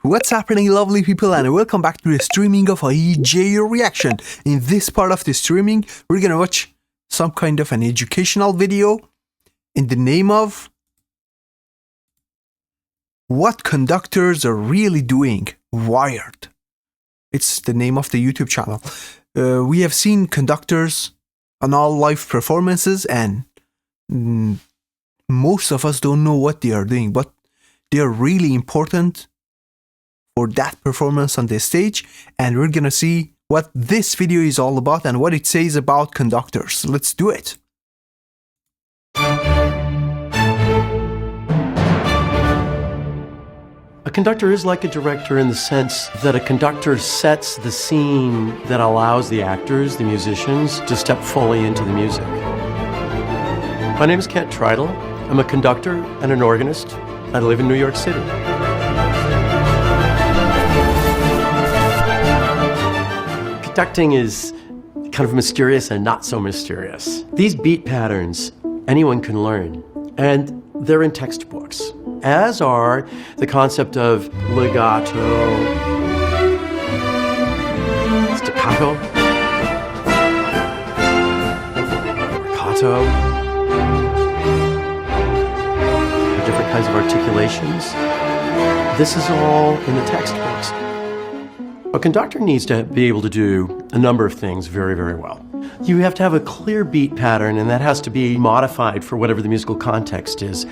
What's happening, lovely people, and welcome back to the streaming of IJayReaction. In this part of the streaming, we're gonna watch some kind of an educational video in the name of What Conductors Are Really Doing, Wired. It's the name of the YouTube channel. We have seen conductors on all live performances, and most of us don't know what they are doing, but they are really important for that performance on the stage, and we're gonna see what this video is all about and what it says about conductors. Let's do it. A conductor is like a director in the sense that a conductor sets the scene that allows the actors, the musicians, to step fully into the music. My name is Kent Tritle. I'm a conductor and an organist. I live in New York City. Conducting is kind of mysterious and not so mysterious. These beat patterns anyone can learn, and they're in textbooks, as are the concept of legato, staccato, staccato, different kinds of articulations. This is all in the textbooks. A conductor needs to be able to do a number of things very, very well. You have to have a clear beat pattern, and that has to be modified for whatever the musical context is.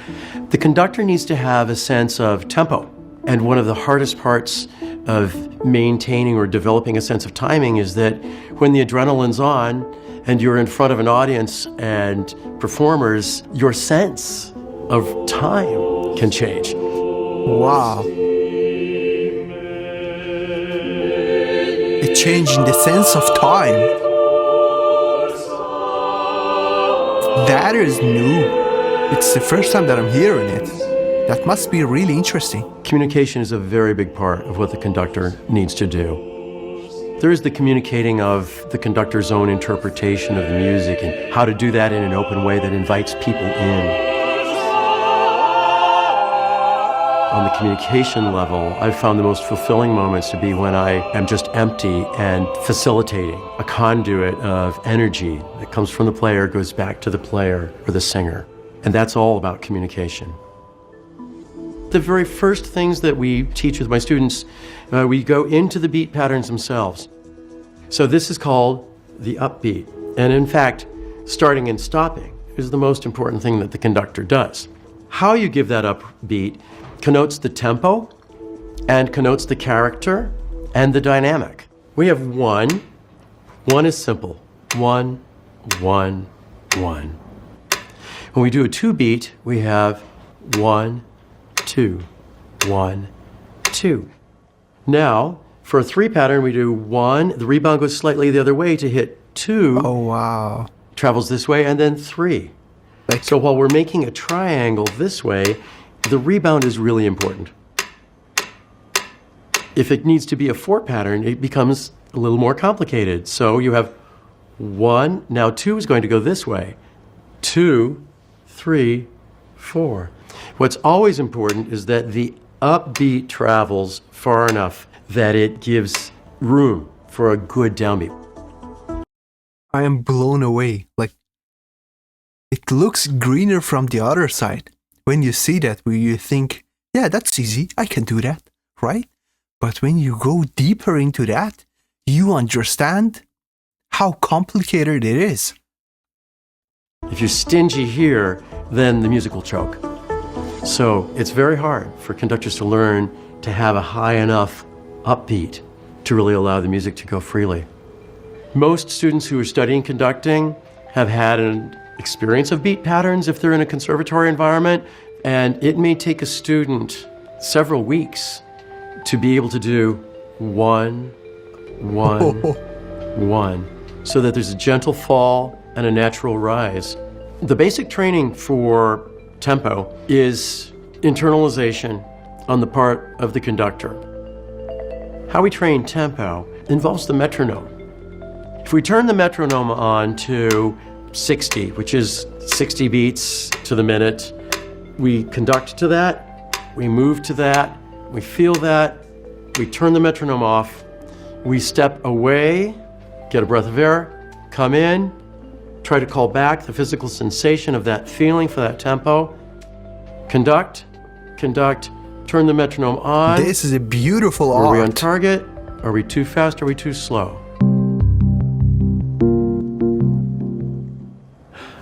The conductor needs to have a sense of tempo, and one of the hardest parts of maintaining or developing a sense of timing is that when the adrenaline's on and you're in front of an audience and performers, your sense of time can change. Wow. A change in the sense of time. That is new. It's the first time that I'm hearing it. That must be really interesting. Communication is a very big part of what the conductor needs to do. There is the communicating of the conductor's own interpretation of the music and how to do that in an open way that invites people in. On the communication level, I've found the most fulfilling moments to be when I am just empty and facilitating a conduit of energy that comes from the player, goes back to the player or the singer. And that's all about communication. The very first things that we teach with my students, we go into the beat patterns themselves. So this is called the upbeat. And in fact, starting and stopping is the most important thing that the conductor does. How you give that upbeat connotes the tempo and connotes the character and the dynamic. We have one. One is simple. One, one, one. When we do a two beat, we have 1, 2, 1, 2. Now, for a three pattern, we do 1, the rebound goes slightly the other way to hit 2. Oh, wow. Travels this way, and then 3. So while we're making a triangle this way, the rebound is really important. If it needs to be a 4 pattern, it becomes a little more complicated. So you have 1, now 2 is going to go this way. 2, 3, 4. What's always important is that the upbeat travels far enough that it gives room for a good downbeat. I am blown away. Like, it looks greener from the other side. When you see that, where you think, yeah, that's easy, I can do that, right? But when you go deeper into that, you understand how complicated it is. If you're stingy here, then the music will choke. So it's very hard for conductors to learn to have a high enough upbeat to really allow the music to go freely. Most students who are studying conducting have had an experience of beat patterns if they're in a conservatory environment, and it may take a student several weeks to be able to do 1, 1, 1, so that there's a gentle fall and a natural rise. The basic training for tempo is internalization on the part of the conductor. How we train tempo involves the metronome. If we turn the metronome on to 60, which is 60 beats to the minute, we conduct to that, we move to that, we feel that, we turn the metronome off, we step away, get a breath of air, come in, try to call back the physical sensation of that feeling for that tempo, conduct, conduct, turn the metronome on. This is a beautiful art. Are we on target? Are we too fast? Are we too slow?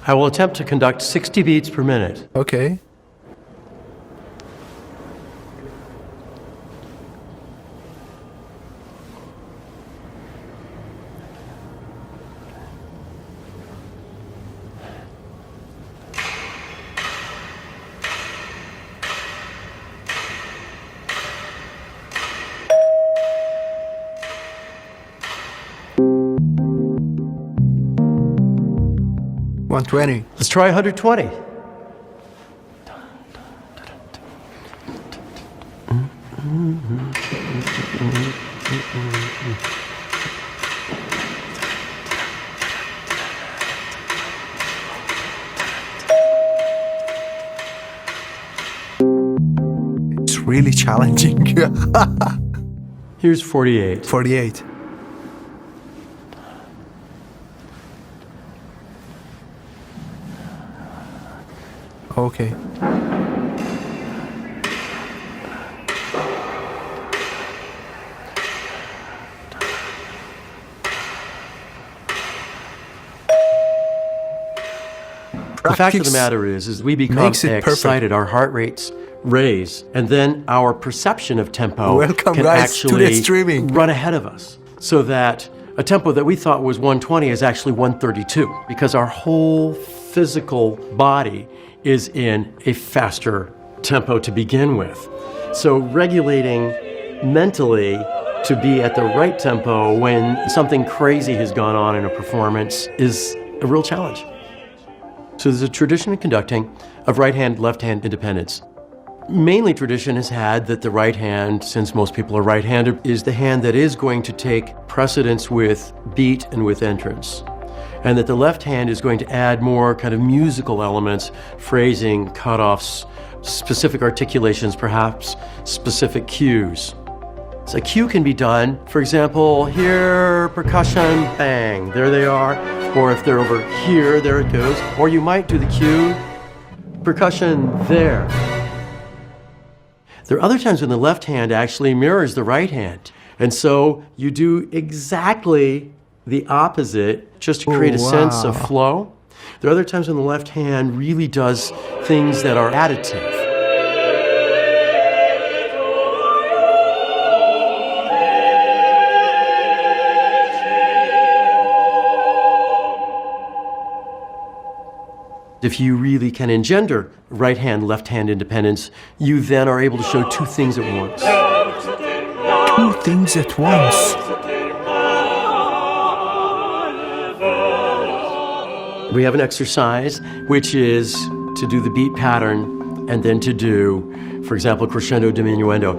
I will attempt to conduct 60 beats per minute. Okay. $120. Let's try 120. It's really challenging. Here's 48. 48. Okay. The fact of the matter is we become excited, our heart rates raise, and then our perception of tempo can actually run ahead of us. So that a tempo that we thought was 120 is actually 132, because our whole physical body is in a faster tempo to begin with. So regulating mentally to be at the right tempo when something crazy has gone on in a performance is a real challenge. So there's a tradition in conducting of right-hand, left-hand independence. Mainly tradition has had that the right hand, since most people are right-handed, is the hand that is going to take precedence with beat and with entrance. And that the left hand is going to add more kind of musical elements, phrasing, cutoffs, specific articulations, perhaps specific cues. So a cue can be done, for example, here, percussion, bang, there they are. Or if they're over here, there it goes. Or you might do the cue, percussion, there. There are other times when the left hand actually mirrors the right hand. And so you do exactly the opposite just to create a sense of flow. There are other times when the left hand really does things that are additive. If you really can engender right hand, left hand independence, you then are able to show two things at once. Two things at once. We have an exercise which is to do the beat pattern and then to do, for example, crescendo diminuendo.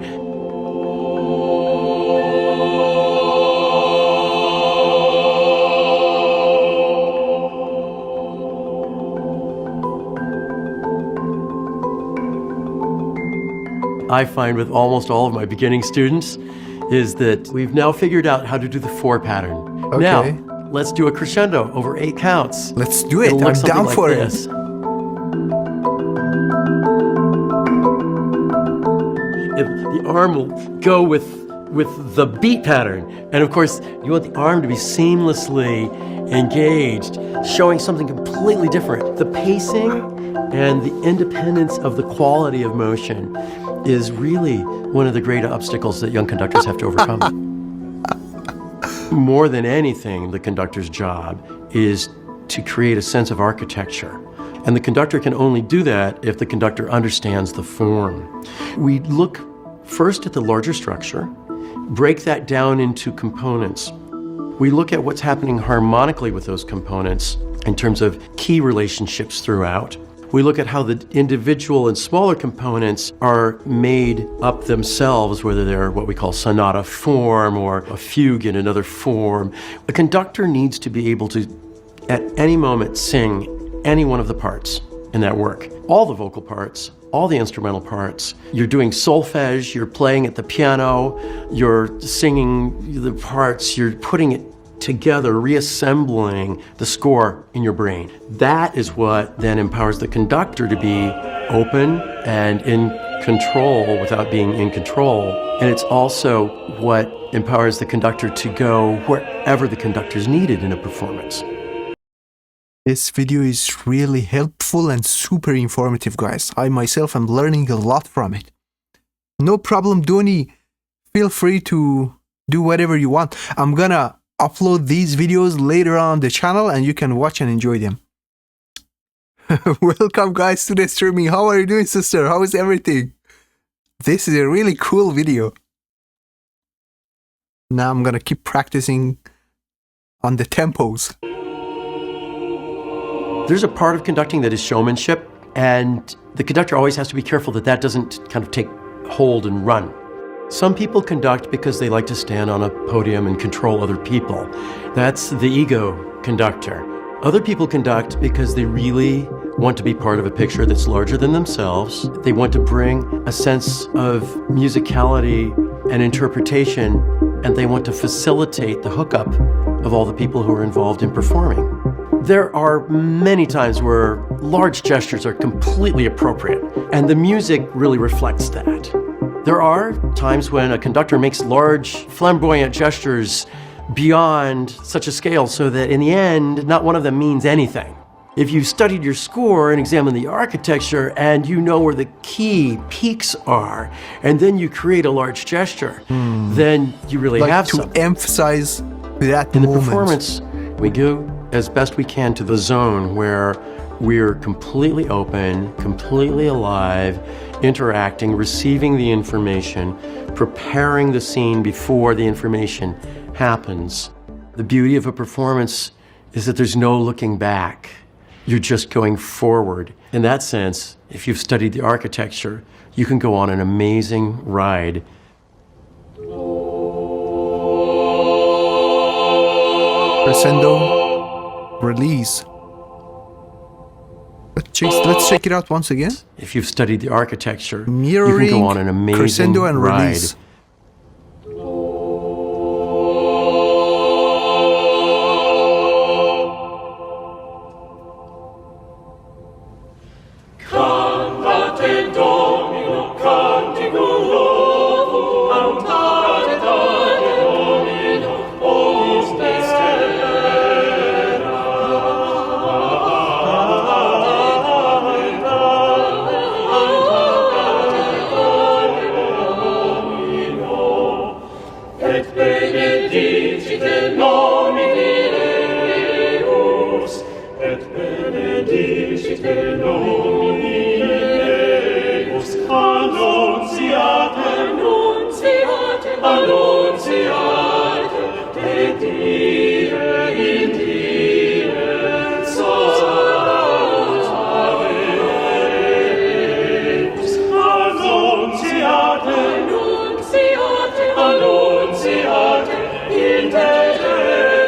I find with almost all of my beginning students is that we've now figured out how to do the 4 pattern. Okay. Now, let's do a crescendo over 8 counts. Let's do it. I'm down for it. The arm will go with the beat pattern. And of course, you want the arm to be seamlessly engaged, showing something completely different. The pacing and the independence of the quality of motion is really one of the great obstacles that young conductors have to overcome. More than anything, the conductor's job is to create a sense of architecture. And the conductor can only do that if the conductor understands the form. We look first at the larger structure, break that down into components. We look at what's happening harmonically with those components in terms of key relationships throughout. We look at how the individual and smaller components are made up themselves, whether they're what we call sonata form or a fugue in another form. A conductor needs to be able to, at any moment, sing any one of the parts in that work. All the vocal parts, all the instrumental parts. You're doing solfege, you're playing at the piano, you're singing the parts, you're putting it together, reassembling the score in your brain. That is what then empowers the conductor to be open and in control without being in control. And it's also what empowers the conductor to go wherever the conductor is needed in a performance. This video is really helpful and super informative, guys. I myself am learning a lot from it. No problem, Doni. Feel free to do whatever you want. I'm gonna upload these videos later on the channel and you can watch and enjoy them. Welcome, guys, to the streaming. How are you doing, sister? How is everything? This is a really cool video. Now I'm gonna keep practicing on the tempos. There's a part of conducting that is showmanship, and the conductor always has to be careful that that doesn't kind of take hold and run. Some people conduct because they like to stand on a podium and control other people. That's the ego conductor. Other people conduct because they really want to be part of a picture that's larger than themselves. They want to bring a sense of musicality and interpretation, and they want to facilitate the hookup of all the people who are involved in performing. There are many times where large gestures are completely appropriate, and the music really reflects that. There are times when a conductor makes large, flamboyant gestures beyond such a scale so that in the end, not one of them means anything. If you've studied your score and examined the architecture and you know where the key peaks are, and then you create a large gesture, then you really like have to something. Emphasize that In the moment. performance, we go as best we can to the zone where we're completely open, completely alive, interacting, receiving the information, preparing the scene before the information happens. The beauty of a performance is that there's no looking back. You're just going forward. In that sense, if you've studied the architecture, you can go on an amazing ride. Crescendo, release. Let's check it out once again. If you've studied the architecture, Mirroring, you can go on an amazing crescendo and ride. release.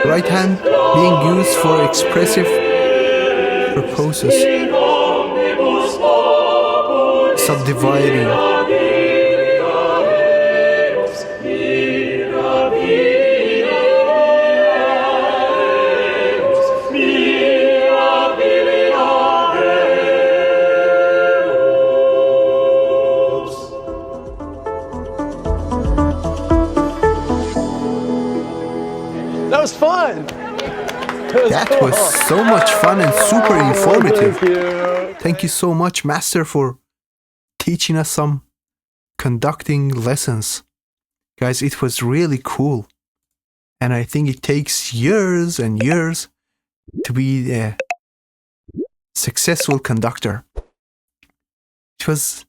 Right hand being used for expressive purposes, subdividing. That was fun! That was so much fun and super informative. Thank you. Thank you so much, Master, for teaching us some conducting lessons. Guys, it was really cool. And I think it takes years and years to be a successful conductor. It was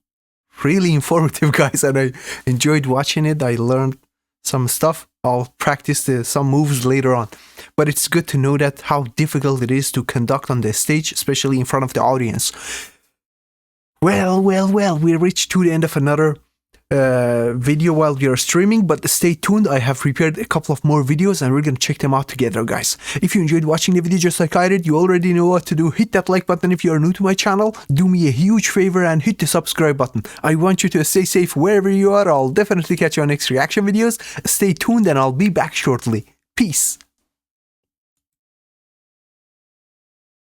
really informative, guys, and I enjoyed watching it. I learned some stuff. I'll practice some moves later on. But it's good to know that how difficult it is to conduct on the stage, especially in front of the audience. Well, we reached to the end of another video while we are streaming, but stay tuned. I have prepared a couple of more videos and we're gonna check them out together, guys. If you enjoyed watching the video just like I did, you already know what to do. Hit that like button if you are new to my channel. Do me a huge favor and hit the subscribe button. I want you to stay safe wherever you are. I'll definitely catch you on next reaction videos. Stay tuned and I'll be back shortly. Peace.